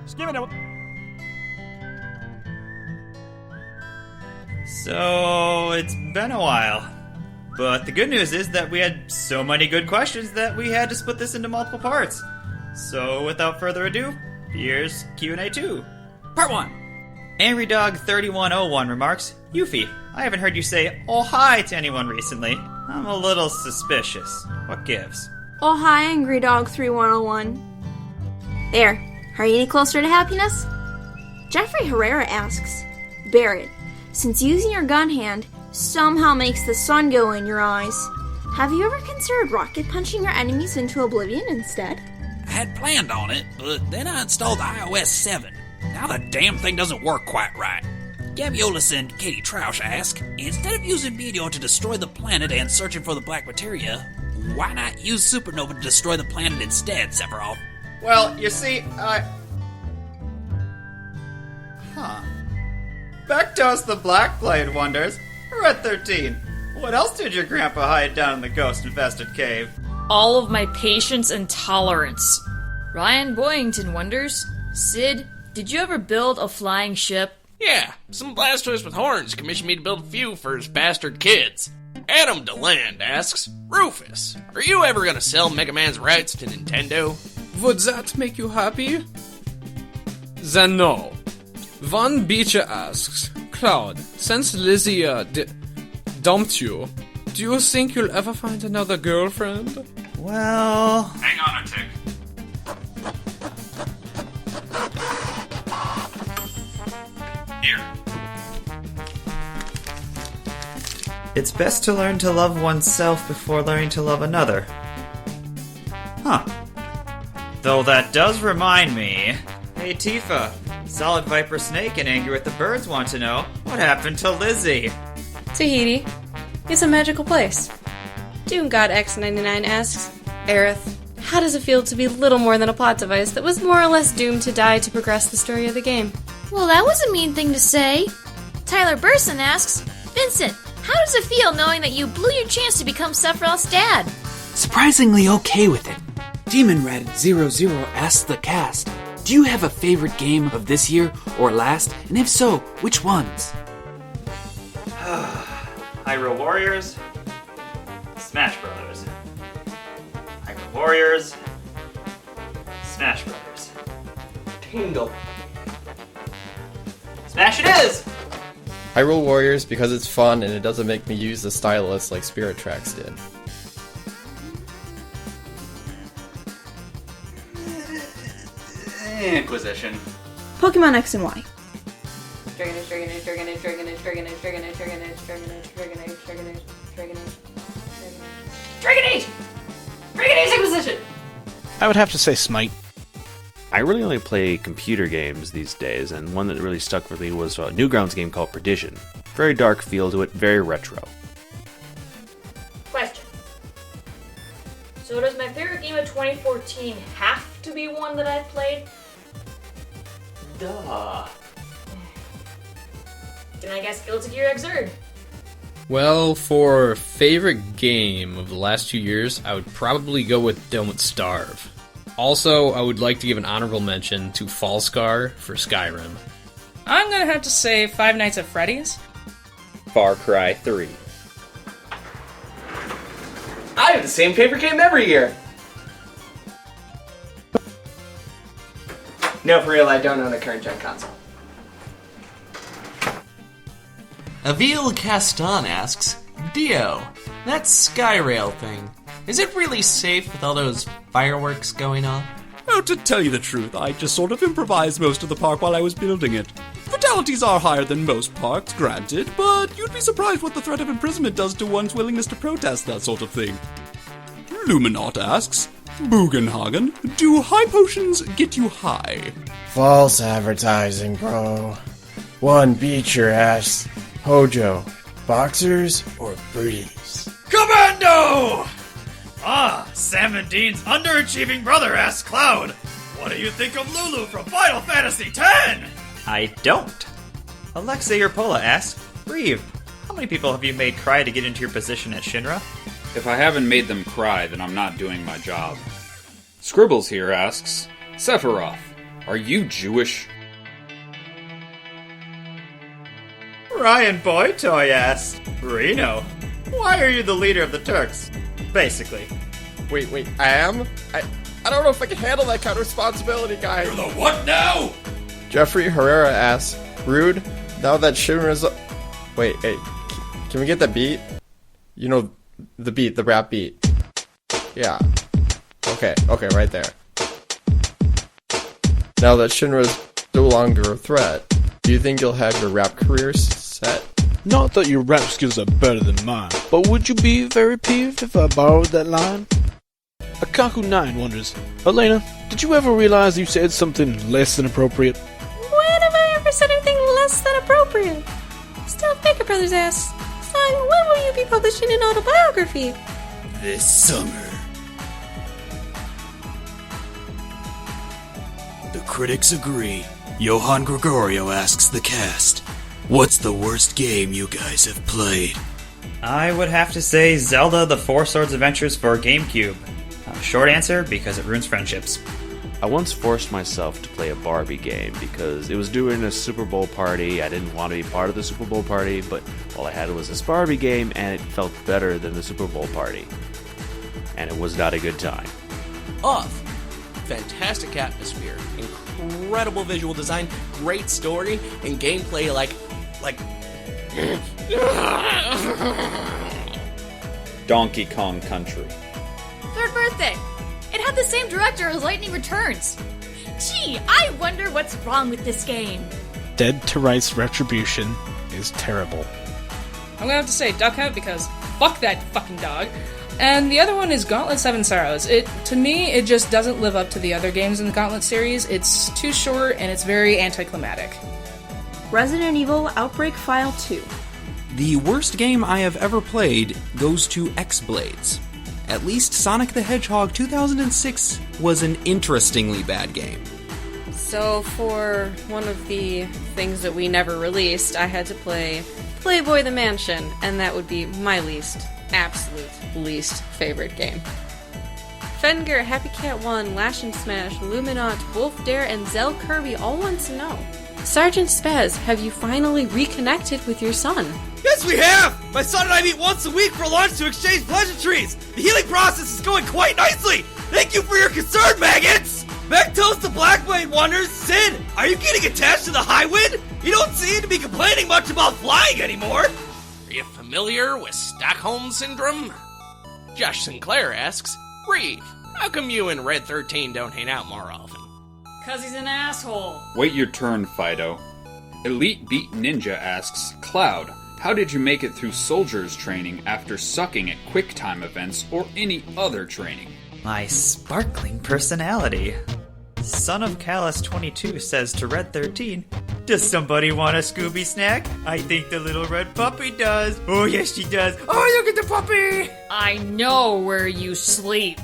Just give it a... So, it's been a while. But the good news is that we had so many good questions that we had to split this into multiple parts. So, without further ado, here's Q&A 2. Part 1. Angry Dog 3101 remarks, Yuffie, I haven't heard you say "oh hi" to anyone recently. I'm a little suspicious. What gives? Oh hi, Angry Dog 3101. There, are you any closer to happiness? Jeffrey Herrera asks, Barrett, since using your gun hand somehow makes the sun go in your eyes, have you ever considered rocket punching your enemies into oblivion instead? I had planned on it, but then I installed iOS 7. Now the damn thing doesn't work quite right. Gabbie and Katie Troush ask, instead of using Meteor to destroy the planet and searching for the black materia, why not use Supernova to destroy the planet instead, Sephiroth? Well, you see, Bektos the Blackblade wonders, Red 13, what else did your grandpa hide down in the ghost-infested cave? All of my patience and tolerance. Ryan Boyington wonders, Sid, did you ever build a flying ship? Yeah, some Blastoise with horns commissioned me to build a few for his bastard kids. Adam DeLand asks, Rufus, are you ever gonna sell Mega Man's rights to Nintendo? Would that make you happy? Then no. Von Beecher asks, Cloud, since Lizzie, dumped you, do you think you'll ever find another girlfriend? Well... Hang on a tick. Here. It's best to learn to love oneself before learning to love another. Huh. Though that does remind me... Hey Tifa, Solid Viper Snake and Angry with the Birds want to know, what happened to Lizzie? Tahiti. It's a magical place. Doom God X99 asks, Aerith, how does it feel to be little more than a plot device that was more or less doomed to die to progress the story of the game? Well, that was a mean thing to say. Tyler Burson asks, Vincent, how does it feel knowing that you blew your chance to become Sephiroth's dad? Surprisingly okay with it. Demon Red 00 asks the cast, do you have a favorite game of this year or last? And if so, which ones? Hyrule Warriors, Smash Brothers. Hyrule Warriors, Smash Brothers. Tingle. Smash it is! Hyrule Warriors because it's fun and it doesn't make me use the stylus like Spirit Tracks did. Inquisition. Pokemon X and Y. Dragon Age, Dragon Age, Dragon Age, Dragon Age, Dragon Age, Dragon Age, Dragon Age, Dragon Age, Dragon Age, Dragon Age, Dragon Age, Dragon Age, Dragon Age Inquisition! I would have to say Smite. I really only play computer games these days, and one that really stuck with me was a Newgrounds game called Perdition. Very dark feel to it, very retro. Question. So does my favorite game of 2014 have to be one that I've played? Duh. Then I guess Guilty Gear Xrd. Well, for favorite game of the last 2 years, I would probably go with Don't Starve. Also, I would like to give an honorable mention to Fallscar for Skyrim. I'm gonna have to say Five Nights at Freddy's. Far Cry 3. I have the same favorite game every year. No, for real, I don't own a current gen console. Eville Caston asks, Dio, that Skyrail thing, is it really safe with all those fireworks going on? Oh, to tell you the truth, I just sort of improvised most of the park while I was building it. Fatalities are higher than most parks, granted, but you'd be surprised what the threat of imprisonment does to one's willingness to protest that sort of thing. Luminaut asks, Bugenhagen, do high potions get you high? False advertising, bro. One Beecher asks, Hojo, boxers or booties? Commando! Sam and Dean's underachieving brother asks Cloud, what do you think of Lulu from Final Fantasy X? I don't. Alexei Urpola asks, Reeve, how many people have you made cry to get into your position at Shinra? If I haven't made them cry, then I'm not doing my job. Scribbles here asks, Sephiroth, Are you Jewish? Ryan Boytoy asks, Reno, why are you the leader of the Turks? Basically. Wait, I am? I don't know if I can handle that kind of responsibility, guy. You're the what now? Jeffrey Herrera asks, Rude, now that Shinra's... Wait, hey, can we get that beat? You know, the beat, the rap beat. Yeah. Okay, right there. Now that Shinra's no longer a threat, do you think you'll have your rap career set? Not that your rap skills are better than mine, but would you be very peeved if I borrowed that line? Akaku9 wonders, Elena, did you ever realize you said something less than appropriate? When have I ever said anything less than appropriate? Stealth Baker Brothers asks, Simon, when will you be publishing an autobiography? This summer. The critics agree. Johan Gregorio asks the cast, what's the worst game you guys have played? I would have to say Zelda The Four Swords Adventures for GameCube. Short answer, because it ruins friendships. I once forced myself to play a Barbie game because it was doing a Super Bowl party. I didn't want to be part of the Super Bowl party, but all I had was this Barbie game, and it felt better than the Super Bowl party. And it was not a good time. Off. Fantastic atmosphere, incredible visual design, great story, and gameplay like... Donkey Kong Country. Third birthday. It had the same director as Lightning Returns. Gee, I wonder what's wrong with this game. Dead to Rights Retribution is terrible. I'm gonna have to say Duck Hunt because fuck that fucking dog. And the other one is Gauntlet 7 Sorrows. To me, it just doesn't live up to the other games in the Gauntlet series. It's too short and it's very anticlimactic. Resident Evil Outbreak File 2. The worst game I have ever played goes to X-Blades. At least Sonic the Hedgehog 2006 was an interestingly bad game. So for one of the things that we never released, I had to play Playboy the Mansion, and that would be my absolute least favorite game. Fenger, Happy Cat 1, Lash and Smash, Luminaut, Wolf Dare, and Zell Kirby all want to know. Sergeant Spaz, have you finally reconnected with your son? Yes, we have! My son and I meet once a week for lunch to exchange pleasantries. The healing process is going quite nicely. Thank you for your concern, maggots! Meg tells the Black Blade wonders, Sid, are you getting attached to the high wind? You don't seem to be complaining much about flying anymore. Are you familiar with Stockholm Syndrome? Josh Sinclair asks, Reeve, how come you and Red 13 don't hang out more often? 'Cause he's an asshole. Wait your turn, Fido. Elite Beat Ninja asks, Cloud, how did you make it through soldiers training after sucking at quick time events or any other training? My sparkling personality. Son of Callus 22 says to Red 13, does somebody want a Scooby snack? I think the little red puppy does. Oh, yes, she does. Oh, look at the puppy! I know where you sleep.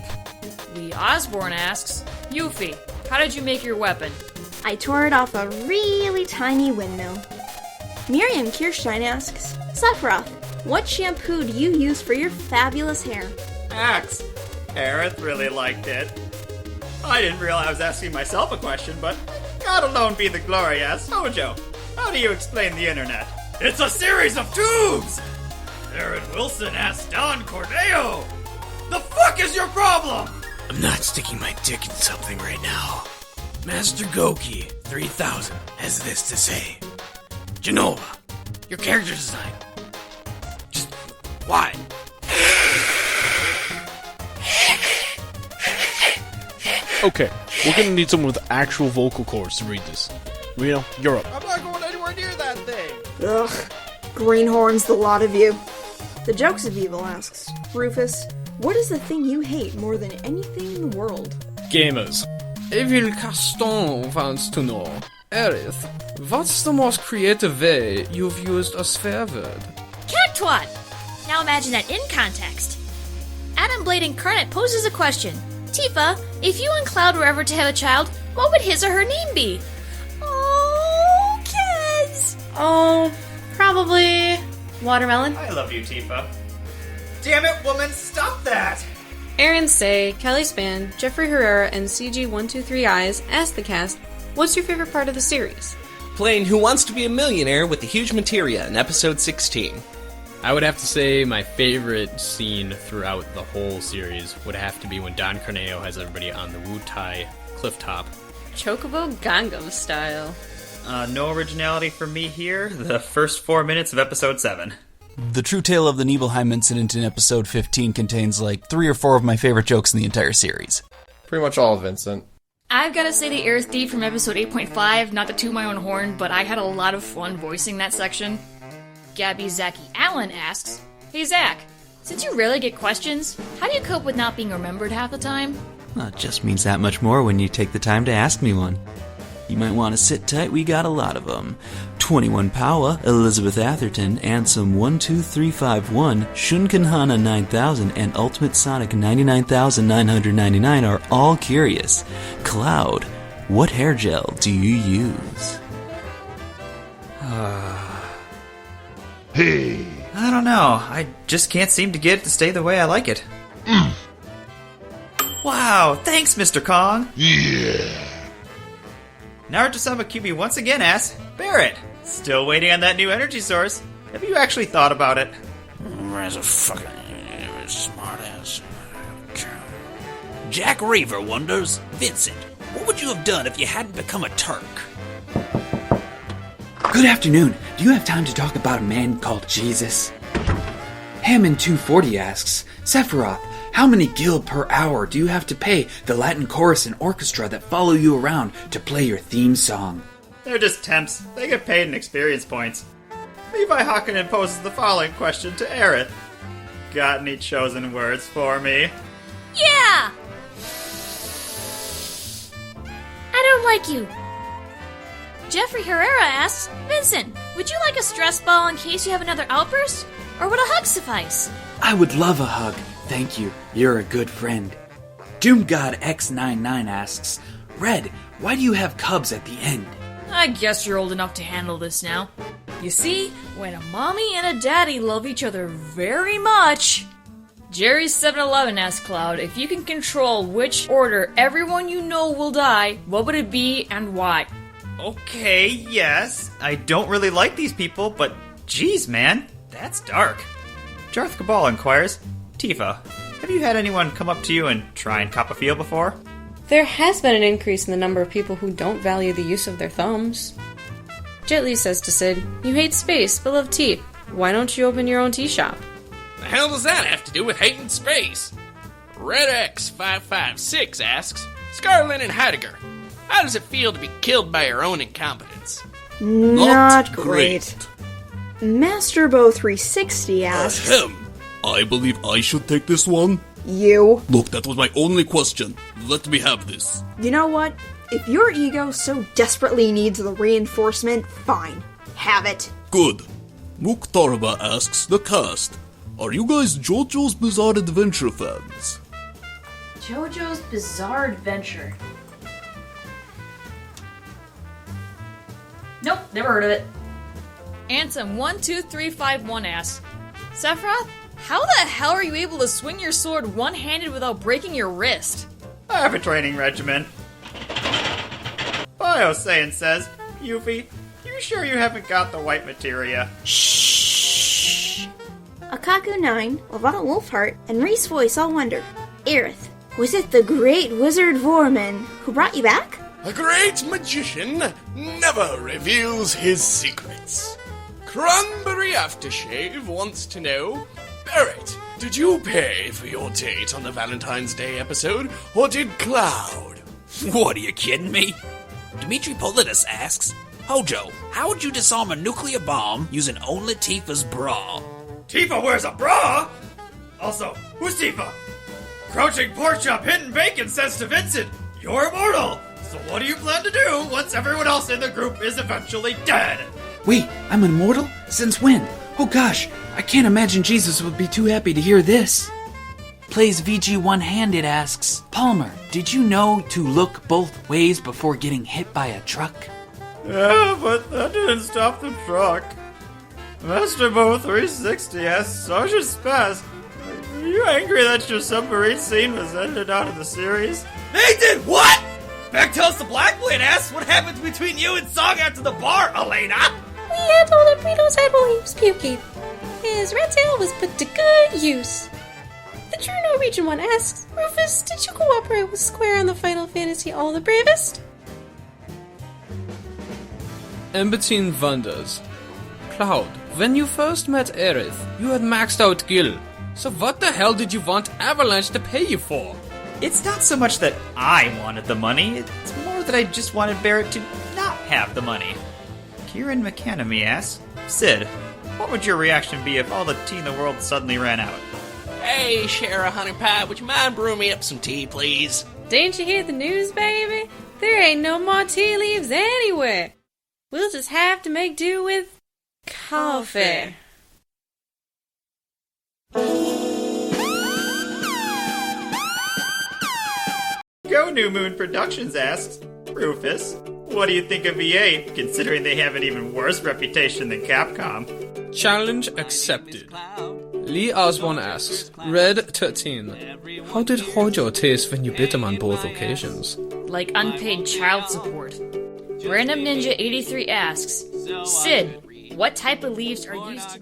Lee Osborne asks, Yuffie, how did you make your weapon? I tore it off a really tiny windmill. Miriam Kirstein asks, Sephiroth, what shampoo do you use for your fabulous hair? Axe. Aerith really liked it. I didn't realize I was asking myself a question, but God alone be the glory, asks Hojo. How do you explain the internet? It's a series of tubes! Theron Wilson asks Don Cordeo, the fuck is your problem? I'm not sticking my dick in something right now. Master Goki 3000 has this to say. Genova, your character design. Just why? Okay, we're gonna need someone with actual vocal cords to read this. Reno, you're up. I'm not going anywhere near that thing. Ugh, greenhorns, the lot of you. The Jokes of Evil asks, Rufus, what is the thing you hate more than anything in the world? Gamers. Eville Caston wants to know, Aerith, what's the most creative way you've used a swear word? Cactuad! Now imagine that in context. Adam Blade Incarnate poses a question. Tifa, if you and Cloud were ever to have a child, what would his or her name be? Oh, kids! Oh, probably Watermelon. I love you, Tifa. Damn it, woman, stop that! Aaron Say, Kelly Span, Jeffrey Herrera, and CG123 Eyes ask the cast, what's your favorite part of the series? Playing Who Wants to Be a Millionaire with the huge materia in episode 16. I would have to say my favorite scene throughout the whole series would have to be when Don Corneo has everybody on the Wu-Tai cliff top. Chocobo Gangnam style. No originality for me here. The first 4 minutes of episode 7. The true tale of the Nibelheim incident in episode 15 contains like 3 or 4 of my favorite jokes in the entire series. Pretty much all of Vincent. I've got to say the Aerith Thief from episode 8.5, not to toot my own horn, but I had a lot of fun voicing that section. Gabbie Zaki Allen asks, "Hey Zach, since you rarely get questions, how do you cope with not being remembered half the time?" Well, it just means that much more when you take the time to ask me one. You might want to sit tight, we got a lot of them. 21 Powa, Elizabeth Atherton, Ansem 12351, Shunkanhana 9000, and Ultimate Sonic 99,999 are all curious. Cloud, what hair gel do you use? Hey. I don't know. I just can't seem to get it to stay the way I like it. Wow, thanks, Mr. Kong. Yeah. Naruto-sama QB once again asks, Barrett, still waiting on that new energy source. Have you actually thought about it? As a fucking smartass. Jack Reaver wonders, Vincent, what would you have done if you hadn't become a Turk? Good afternoon. Do you have time to talk about a man called Jesus? Hammond240 asks, Sephiroth, how many gil per hour do you have to pay the Latin chorus and orchestra that follow you around to play your theme song? They're just temps. They get paid in experience points. Levi Hawkinen poses the following question to Aerith. Got any chosen words for me? Yeah! I don't like you. Jeffrey Herrera asks, Vincent, would you like a stress ball in case you have another outburst? Or would a hug suffice? I would love a hug. Thank you. You're a good friend. DoomGod X99 asks, Red, why do you have cubs at the end? I guess you're old enough to handle this now. You see, when a mommy and a daddy love each other very much... Jerry711 asks Cloud, if you can control which order everyone you know will die, what would it be and why? Okay, yes. I don't really like these people, but geez, man, that's dark. Jarth Cabal inquires, Tifa, have you had anyone come up to you and try and cop a feel before? There has been an increase in the number of people who don't value the use of their thumbs. Jetly says to Sid, you hate space, but love tea. Why don't you open your own tea shop? The hell does that have to do with hating space? RedX556 asks, Scarlett and Heidegger, how does it feel to be killed by your own incompetence? Not great. Masterbo360 asks, Ahem. I believe I should take this one. You. Look, that was my only question. Let me have this. You know what? If your ego so desperately needs the reinforcement, fine. Have it. Good. Mukhtarba asks the cast, are you guys JoJo's Bizarre Adventure fans? JoJo's Bizarre Adventure. Nope, never heard of it. Ansem12351 asks, Sephiroth, how the hell are you able to swing your sword one-handed without breaking your wrist? I have a training regimen. Bio-Saiyan says, Yuffie, you sure you haven't got the white materia? Shh. Akaku9, Lavana Wolfheart, and Reese Voice all wonder, Aerith, was it the great wizard Vorman who brought you back? A great magician never reveals his secrets. Cranberry Aftershave wants to know, Barrett, did you pay for your date on the Valentine's Day episode, or did Cloud? What, are you kidding me? Dimitri Politis asks, Hojo, how would you disarm a nuclear bomb using only Tifa's bra? Tifa wears a bra? Also, who's Tifa? Crouching pork chop hidden bacon says to Vincent, you're immortal! So what do you plan to do once everyone else in the group is eventually dead? Wait, I'm immortal? Since when? Oh gosh, I can't imagine Jesus would be too happy to hear this. Plays VG one-handed asks, Palmer, did you know to look both ways before getting hit by a truck? Yeah, but that didn't stop the truck. Masterbo360 asks, Sergeant Spaz, are you angry that your submarine scene was edited out of the series? They did what? Backtails the Blackblade asks, what happens between you and Song after the bar, Elena? We had told him Rito's head while he was puking. His red tail was put to good use. The Juno Region 1 asks, Rufus, did you cooperate with Square on the Final Fantasy All the Bravest? Embatine wonders. Cloud, when you first met Aerith, you had maxed out Gil. So what the hell did you want Avalanche to pay you for? It's not so much that I wanted the money, it's more that I just wanted Barrett to not have the money. Kieran McCanamy asks, Sid, what would your reaction be if all the tea in the world suddenly ran out? Hey, Shara Honey Pie, would you mind brewing me up some tea, please? Didn't you hear the news, baby? There ain't no more tea leaves anywhere. We'll just have to make do with coffee. Go New Moon Productions asks, Rufus, what do you think of EA, considering they have an even worse reputation than Capcom? Challenge accepted. Lee Osborne asks, Red 13, how did Hojo taste when you bit him on both occasions? Like unpaid child support. Random Ninja 83 asks, Sid, what type of leaves are used to...